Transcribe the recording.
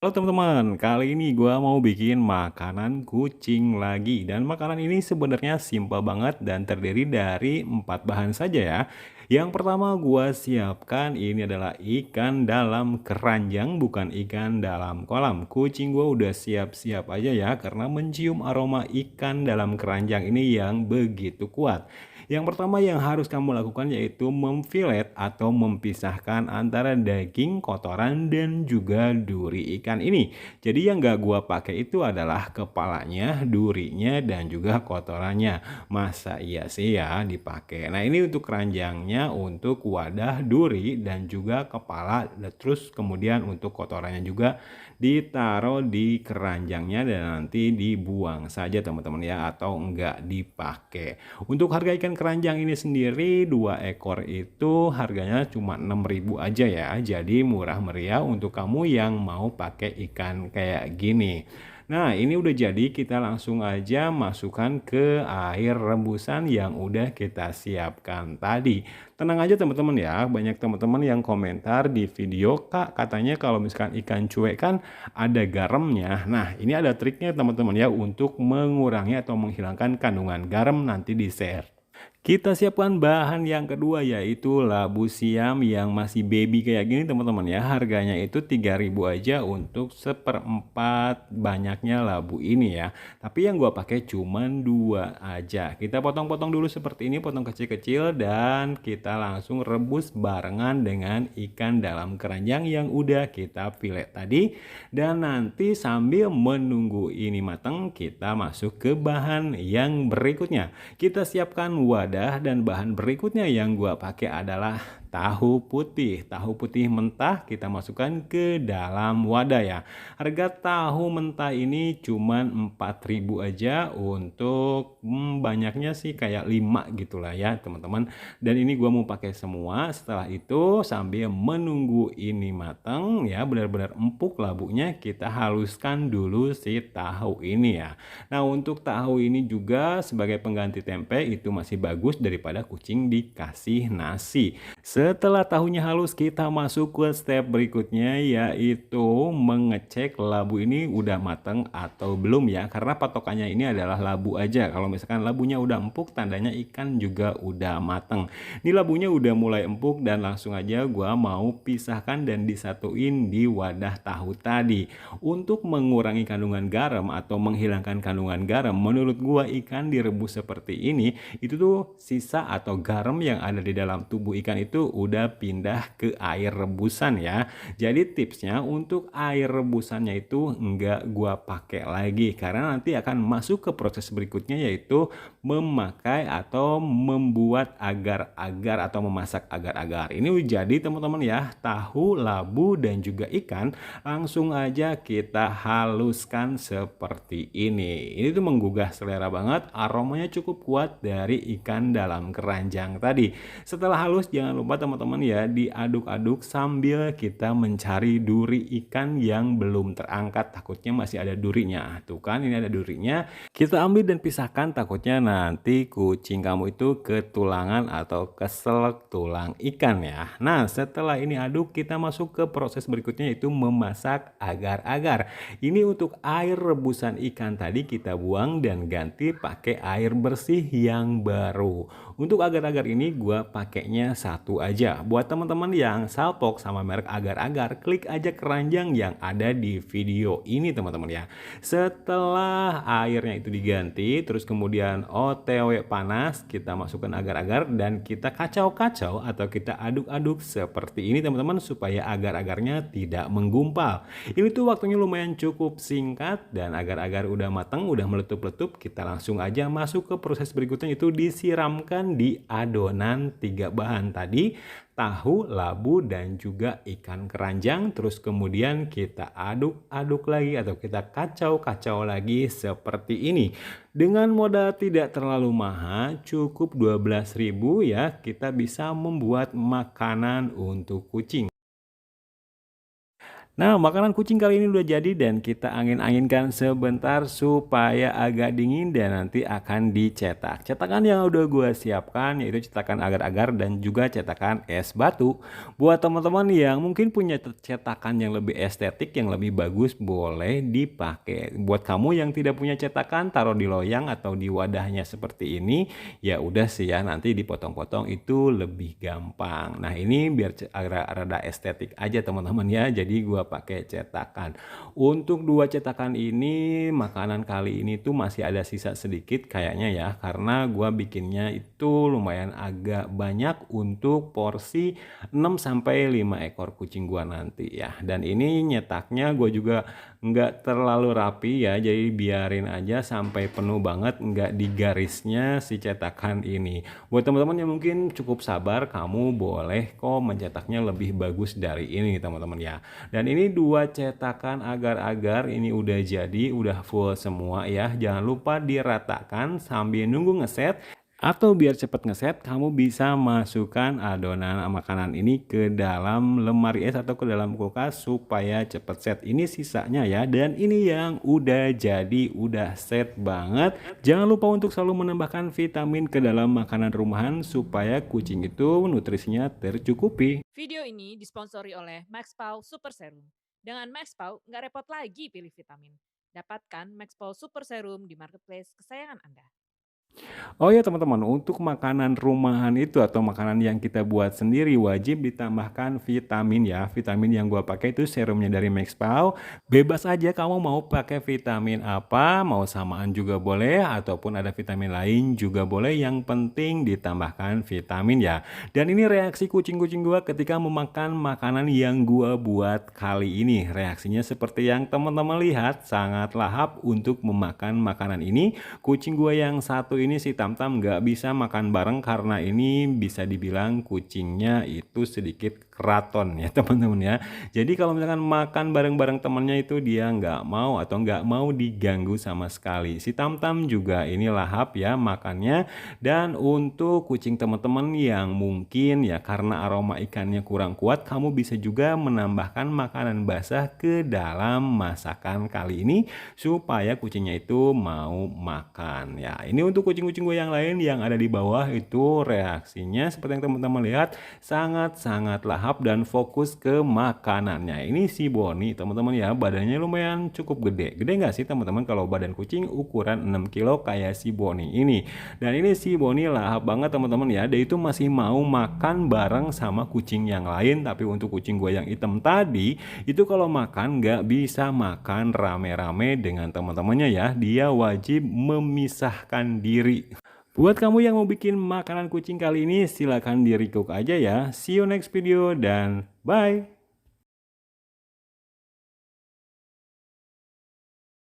Halo teman-teman, kali ini gua mau bikin makanan kucing lagi dan makanan ini sebenarnya simpel banget dan terdiri dari 4 bahan saja ya. Yang pertama gua siapkan ini adalah ikan dalam keranjang, bukan ikan dalam kolam. Kucing gua udah siap-siap aja ya karena mencium aroma ikan dalam keranjang ini yang begitu kuat. Yang pertama yang harus kamu lakukan yaitu memfilet atau memisahkan antara daging, kotoran, dan juga duri ikan ini. Jadi yang gak gua pakai itu adalah kepalanya, durinya, dan juga kotorannya. Masa iya sih ya dipakai? Nah ini untuk keranjangnya, untuk wadah duri, dan juga kepala, terus kemudian untuk kotorannya juga ditaruh di keranjangnya dan nanti dibuang saja teman-teman ya, atau enggak dipakai. Untuk harga ikan keranjang ini sendiri 2 ekor itu harganya cuma 6.000 aja ya. Jadi murah meriah untuk kamu yang mau pakai ikan kayak gini. Nah, ini udah jadi, kita langsung aja masukkan ke air rebusan yang udah kita siapkan tadi. Tenang aja teman-teman ya, banyak teman-teman yang komentar di video, "Kak, katanya kalau misalkan ikan cuek kan ada garamnya." Nah, ini ada triknya teman-teman ya untuk mengurangi atau menghilangkan kandungan garam, nanti di-share. Kita siapkan bahan yang kedua yaitu labu siam yang masih baby kayak gini teman-teman ya. Harganya itu 3.000 aja untuk seperempat banyaknya labu ini ya. Tapi yang gua pakai cuman 2 aja. Kita potong-potong dulu seperti ini, potong kecil-kecil dan kita langsung rebus barengan dengan ikan dalam keranjang yang udah kita filet tadi. Dan nanti sambil menunggu ini matang, kita masuk ke bahan yang berikutnya. Kita siapkan wadah dan bahan berikutnya yang gua pakai adalah tahu putih. Tahu putih mentah kita masukkan ke dalam wadah ya. Harga tahu mentah ini cuman 4.000 aja untuk banyaknya sih kayak 5 gitulah ya teman-teman. Dan ini gua mau pakai semua. Setelah itu sambil menunggu ini matang ya, benar-benar empuk labunya, kita haluskan dulu si tahu ini ya. Nah, untuk tahu ini juga sebagai pengganti tempe itu masih bagus daripada kucing dikasih nasi. Setelah tahunya halus, kita masuk ke step berikutnya yaitu mengecek labu ini udah matang atau belum ya. Karena patokannya ini adalah labu aja. Kalau misalkan labunya udah empuk, tandanya ikan juga udah matang. Ini labunya udah mulai empuk dan langsung aja gua mau pisahkan dan disatuin di wadah tahu tadi. Untuk mengurangi kandungan garam atau menghilangkan kandungan garam, menurut gua ikan direbus seperti ini, itu tuh sisa atau garam yang ada di dalam tubuh ikan itu udah pindah ke air rebusan ya. Jadi tipsnya untuk air rebusannya itu enggak gua pakai lagi karena nanti akan masuk ke proses berikutnya yaitu memakai atau membuat agar-agar atau memasak agar-agar. Ini jadi teman-teman ya, tahu, labu, dan juga ikan langsung aja kita haluskan seperti ini. Ini tuh menggugah selera banget, aromanya cukup kuat dari ikan dalam keranjang tadi. Setelah halus jangan lupa teman-teman ya diaduk-aduk sambil kita mencari duri ikan yang belum terangkat, takutnya masih ada durinya. Tuh kan ini ada durinya. Kita ambil dan pisahkan, takutnya nanti kucing kamu itu ketulangan atau keselak tulang ikan ya. Nah, setelah ini aduk, kita masuk ke proses berikutnya yaitu memasak agar-agar. Ini untuk air rebusan ikan tadi kita buang dan ganti pakai air bersih yang baru. Untuk agar-agar ini gua pakainya satu aja. Buat teman-teman yang salpok sama merek agar-agar, klik aja keranjang yang ada di video ini teman-teman ya. Setelah airnya itu diganti, terus kemudian OTW panas, kita masukkan agar-agar dan kita kacau-kacau atau kita aduk-aduk seperti ini teman-teman supaya agar-agarnya tidak menggumpal. Ini tuh waktunya lumayan cukup singkat dan agar-agar udah matang, udah meletup-letup, kita langsung aja masuk ke proses berikutnya itu disiramkan di adonan 3 bahan tadi, tahu, labu, dan juga ikan keranjang. Terus kemudian kita aduk-aduk lagi atau kita kacau-kacau lagi seperti ini. Dengan modal tidak terlalu mahal, cukup 12.000 ya, kita bisa membuat makanan untuk kucing. Nah, makanan kucing kali ini udah jadi dan kita angin-anginkan sebentar supaya agak dingin dan nanti akan dicetak. Cetakan yang udah gua siapkan yaitu cetakan agar-agar dan juga cetakan es batu. Buat teman-teman yang mungkin punya cetakan yang lebih estetik, yang lebih bagus, boleh dipakai. Buat kamu yang tidak punya cetakan, taruh di loyang atau di wadahnya seperti ini. Ya udah sih ya, nanti dipotong-potong itu lebih gampang. Nah, ini biar agak rada estetik aja teman-teman ya. Jadi gua pakai cetakan. Untuk dua cetakan ini makanan kali ini tuh masih ada sisa sedikit kayaknya ya, karena gua bikinnya itu lumayan agak banyak untuk porsi 6 sampai 5 ekor kucing gua nanti ya. Dan ini nyetaknya gua juga nggak terlalu rapi ya, jadi biarin aja sampai penuh banget, nggak di garisnya si cetakan ini. Buat teman-teman yang mungkin cukup sabar, kamu boleh kok mencetaknya lebih bagus dari ini teman-teman ya. Dan ini dua cetakan agar-agar ini udah jadi, udah full semua ya. Jangan lupa diratakan sambil nunggu ngeset. Atau biar cepet ngeset, kamu bisa masukkan adonan makanan ini ke dalam lemari es atau ke dalam kulkas supaya cepet set. Ini sisanya ya, dan ini yang udah jadi, udah set banget. Jangan lupa untuk selalu menambahkan vitamin ke dalam makanan rumahan supaya kucing itu nutrisinya tercukupi. Video ini disponsori oleh MaxPow Super Serum. Dengan MaxPow, nggak repot lagi pilih vitamin. Dapatkan MaxPow Super Serum di marketplace kesayangan Anda. Oh ya teman-teman, untuk makanan rumahan itu atau makanan yang kita buat sendiri wajib ditambahkan vitamin ya. Vitamin yang gua pakai itu serumnya dari Maxpau. Bebas aja kamu mau pakai vitamin apa, mau samaan juga boleh ataupun ada vitamin lain juga boleh. Yang penting ditambahkan vitamin ya. Dan ini reaksi kucing-kucing gua ketika memakan makanan yang gua buat kali ini. Reaksinya seperti yang teman-teman lihat, sangat lahap untuk memakan makanan ini. Kucing gua yang satu ini si Tamtam nggak bisa makan bareng karena ini bisa dibilang kucingnya itu sedikit keraton ya teman-teman ya. Jadi kalau misalkan makan bareng-bareng temennya itu dia nggak mau atau nggak mau diganggu sama sekali. Si Tamtam juga ini lahap ya makannya. Dan untuk kucing teman-teman yang mungkin ya karena aroma ikannya kurang kuat, kamu bisa juga menambahkan makanan basah ke dalam masakan kali ini supaya kucingnya itu mau makan ya. Ini untuk kucing-kucing gue yang lain yang ada di bawah itu reaksinya seperti yang teman-teman lihat sangat-sangat lahap dan fokus ke makanannya. Ini si Boni teman-teman ya, badannya lumayan cukup gede. Gede nggak sih teman-teman kalau badan kucing ukuran 6 kilo kayak si Boni ini. Dan ini si Boni lahap banget teman-teman ya. Dia itu masih mau makan bareng sama kucing yang lain. Tapi untuk kucing gue yang hitam tadi itu kalau makan nggak bisa makan rame-rame dengan teman-temannya ya. Dia wajib memisahkan diri. Buat kamu yang mau bikin makanan kucing kali ini silahkan di recook aja ya. See you next video dan bye.